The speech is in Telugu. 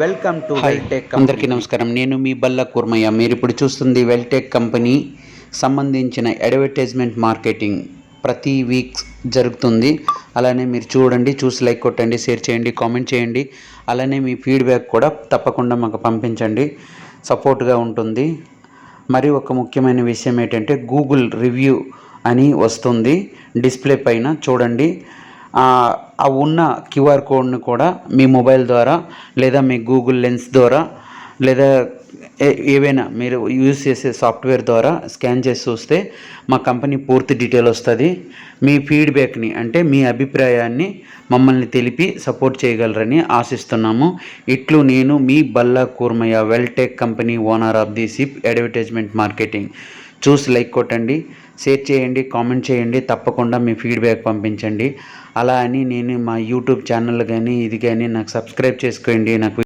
వెల్కమ్ టు హాయ్ వెల్టెక్ అందరికీ కంపెనీ. నమస్కారం. నేను మీ బల్లా కుర్మయ్య. మీరు ఇప్పుడు చూస్తుంది వెల్టెక్ కంపెనీ సంబంధించిన అడ్వర్టైజ్మెంట్ మార్కెటింగ్ ప్రతి వీక్ జరుగుతుంది. అలానే మీరు చూడండి, చూసి లైక్ కొట్టండి, షేర్ చేయండి, కామెంట్ చేయండి. అలానే మీ ఫీడ్బ్యాక్ కూడా తప్పకుండా మాకు పంపించండి, సపోర్ట్గా ఉంటుంది. మరి ఒక ముఖ్యమైన విషయం ఏంటంటే గూగుల్ రివ్యూ అని వస్తుంది డిస్ప్లే పైన, చూడండి. ఆ ఉన్న క్యూఆర్ కోడ్ని కూడా మీ మొబైల్ ద్వారా లేదా మీ గూగుల్ లెన్స్ ద్వారా లేదా ఏవైనా మీరు యూజ్ చేసే సాఫ్ట్వేర్ ద్వారా స్కాన్ చేసి చూస్తే మా కంపెనీ పూర్తి డీటెయిల్ వస్తుంది. మీ ఫీడ్బ్యాక్ని అంటే మీ అభిప్రాయాన్ని మమ్మల్ని తెలిపి సపోర్ట్ చేయగలరని ఆశిస్తున్నాము. ఇట్లు నేను మీ Balla Kurmayya, Weltech company owner of the సిప్ అడ్వర్టైజ్మెంట్ మార్కెటింగ్. చూసి లైక్ కొట్టండి, షేర్ చేయండి, కామెంట్ చేయండి, తప్పకుండా మీ ఫీడ్బ్యాక్ పంపించండి. అలా అని నేను మా యూట్యూబ్ ఛానల్ కానీ ఇది కానీ నాకు సబ్స్క్రైబ్ చేసుకోండి. నాకు